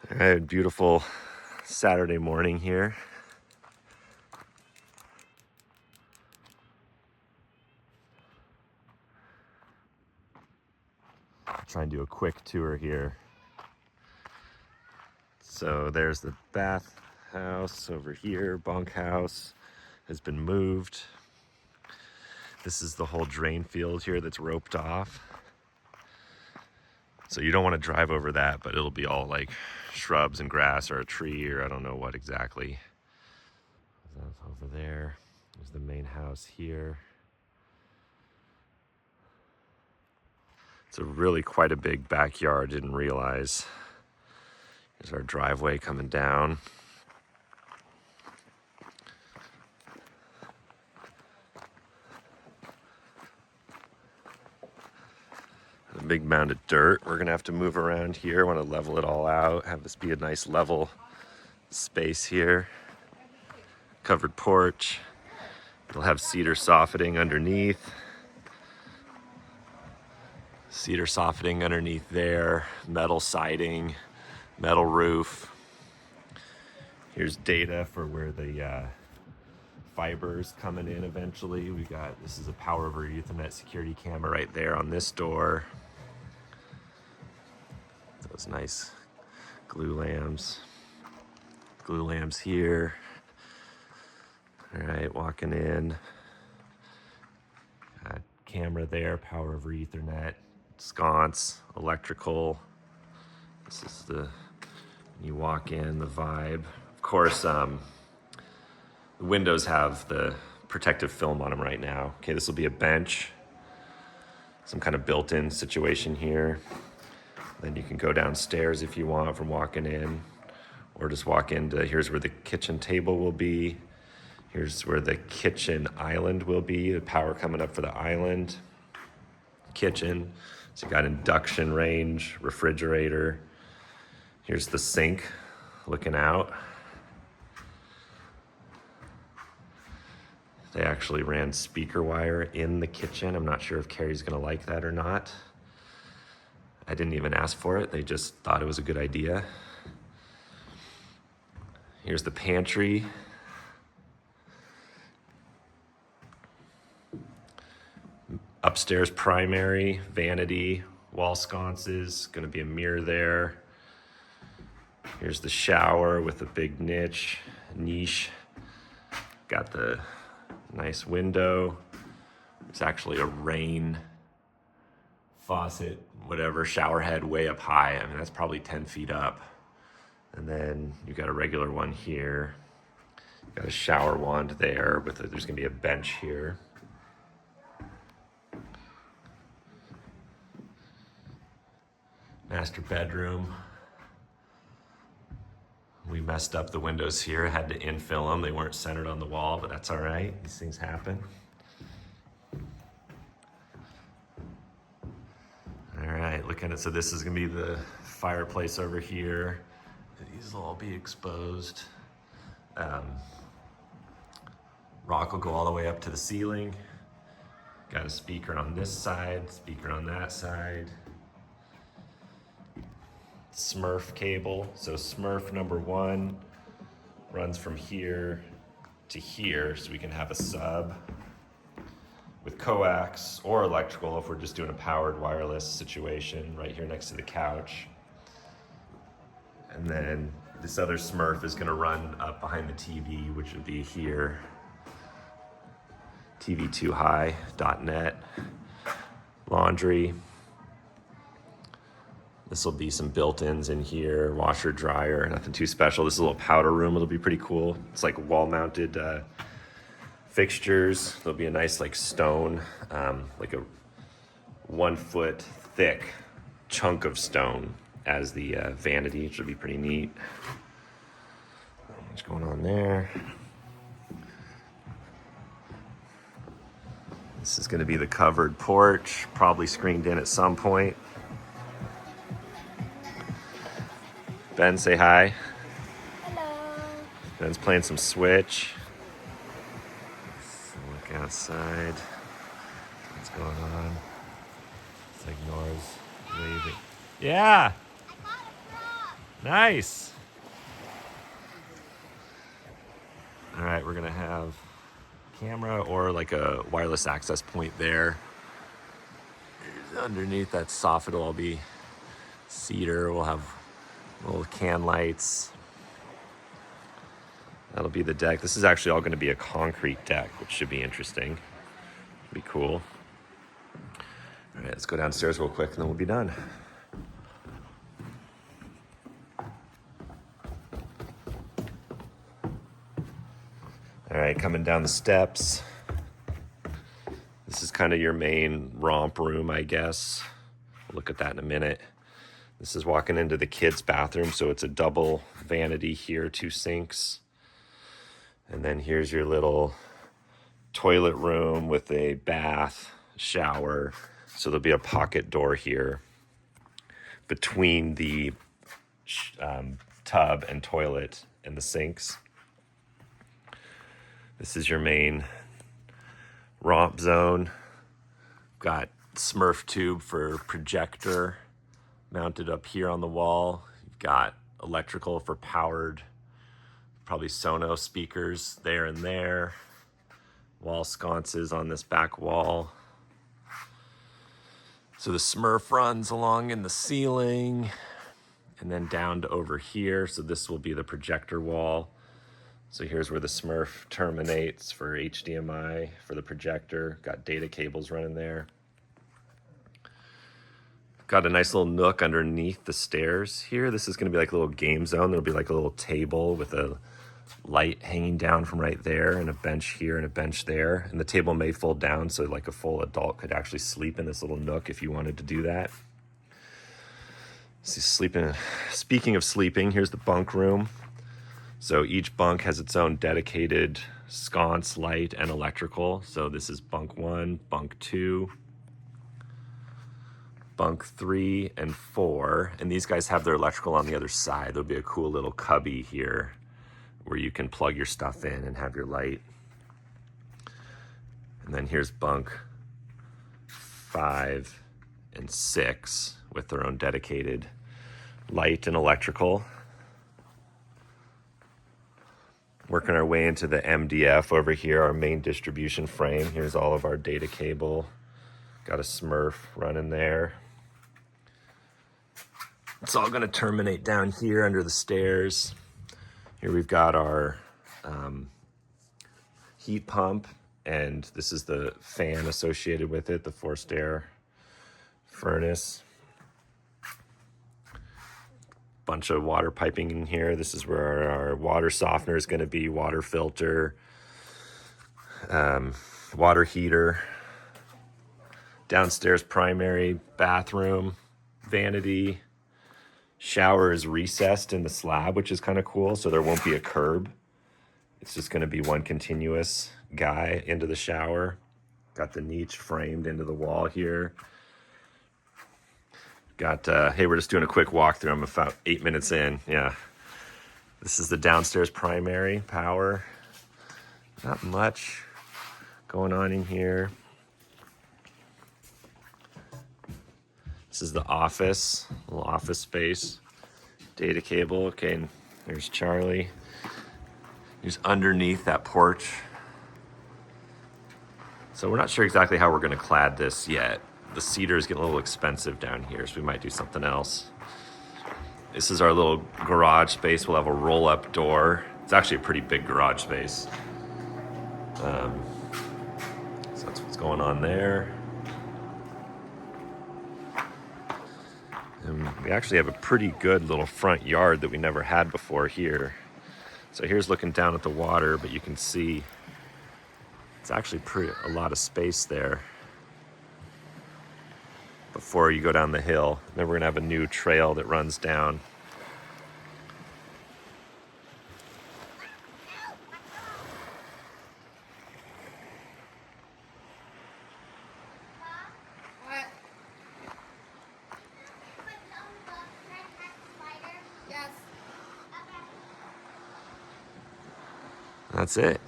All right, beautiful Saturday morning here. I'll try and do a quick tour here. So there's the bath house over here. Bunkhouse has been moved. This is the whole drain field here that's roped off. So you don't want to drive over that, but it'll be all like shrubs and grass or a tree or I don't know what exactly. That's over there. There's the main house here. It's a really quite a big backyard, didn't realize. Here's our driveway coming down. A big mound of dirt. We're gonna have to move around here. I want to level it all out, have this be a nice level space here. Covered porch. It'll have cedar soffitting underneath. Cedar soffitting underneath there, metal siding, metal roof. Here's data for where the fiber's coming in eventually. This is a Power over Ethernet security camera right there on this door. Those nice glue lamps. Glue lamps here. All right, walking in. Camera there, Power over Ethernet. Sconce, electrical. This is you walk in, the vibe. Of course, the windows have the protective film on them right now. Okay, this will be a bench. Some kind of built-in situation here. Then you can go downstairs if you want from walking in, or just walk into, here's where the kitchen table will be. Here's where the kitchen island will be, the power coming up for the island. Kitchen, so you got induction range, refrigerator. Here's the sink looking out. They actually ran speaker wire in the kitchen. I'm not sure if Carrie's gonna like that or not. I didn't even ask for it. They just thought it was a good idea. Here's the pantry. Upstairs primary, vanity, wall sconces, gonna be a mirror there. Here's the shower with a big niche. Got the nice window. It's actually a rain faucet, whatever, shower head way up high. I mean, that's probably 10 feet up. And then you got a regular one here. Got a shower wand there there's gonna be a bench here. Master bedroom. We messed up the windows here. Had to infill them. They weren't centered on the wall, but that's all right. These things happen. All right, look at it. So this is gonna be the fireplace over here. These will all be exposed. Rock will go all the way up to the ceiling. Got a speaker on this side, speaker on that side. Smurf cable. So Smurf number 1 runs from here to here, so we can have a sub with coax or electrical if we're just doing a powered wireless situation right here next to the couch. And then this other Smurf is gonna run up behind the TV, which would be here. TV2high.net. Laundry. This will be some built-ins in here, washer, dryer, nothing too special. This is a little powder room. It'll be pretty cool. It's like wall-mounted fixtures. There'll be a nice like stone, like a 1 foot thick chunk of stone as the vanity, which will be pretty neat. What's going on there? This is going to be the covered porch, probably screened in at some point. Ben, say hi. Hello. Ben's playing some Switch. Let's look outside. What's going on? It's like Nora's waving. Yeah. I got a frog. Nice. All right, we're gonna have camera or like a wireless access point there. Underneath that soffit will all be cedar. We'll have little can lights. That'll be the deck. This is actually all gonna be a concrete deck, which should be interesting. Be cool. All right, let's go downstairs real quick and then we'll be done. All right, coming down the steps. This is kind of your main romp room, I guess. We'll look at that in a minute. This is walking into the kids' bathroom, so it's a double vanity here, 2 sinks. And then here's your little toilet room with a bath, shower. So there'll be a pocket door here between the tub and toilet and the sinks. This is your main romp zone. Got Smurf tube for projector mounted up here on the wall. You've got electrical for powered, probably Sonos speakers there and there. Wall sconces on this back wall. So the Smurf runs along in the ceiling and then down to over here. So this will be the projector wall. So here's where the Smurf terminates for HDMI for the projector. Got data cables running there. Got a nice little nook underneath the stairs here. This is gonna be like a little game zone. There'll be like a little table with a light hanging down from right there and a bench here and a bench there. And the table may fold down so like a full adult could actually sleep in this little nook if you wanted to do that. So speaking of sleeping, here's the bunk room. So each bunk has its own dedicated sconce, light, and electrical. So this is bunk 1, bunk 2, bunk 3, and 4. And these guys have their electrical on the other side. There'll be a cool little cubby here where you can plug your stuff in and have your light. And then here's bunk 5 and 6 with their own dedicated light and electrical. Working our way into the MDF over here, our main distribution frame. Here's all of our data cable. Got a Smurf running there. It's all gonna terminate down here under the stairs. Here we've got our heat pump, and this is the fan associated with it, the forced air furnace. Bunch of water piping in here. This is where our water softener is going to be, water filter, water heater. Downstairs primary bathroom, vanity. Shower is recessed in the slab, which is kind of cool, so there won't be a curb. It's just going to be one continuous guy into the shower. Got the niche framed into the wall here. Got, hey, we're just doing a quick walkthrough. I'm about 8 minutes in. Yeah. This is the downstairs primary power. Not much going on in here. This is the office, little office space. Data cable. Okay, and there's Charlie. He's underneath that porch. So we're not sure exactly how we're going to clad this yet. The cedar is getting a little expensive down here, so we might do something else. This is our little garage space. We'll have a roll-up door. It's actually a pretty big garage space. So that's what's going on there. And we actually have a pretty good little front yard that we never had before here. So here's looking down at the water, but you can see it's actually a lot of space there before you go down the hill. Then we're gonna have a new trail that runs down. That's it.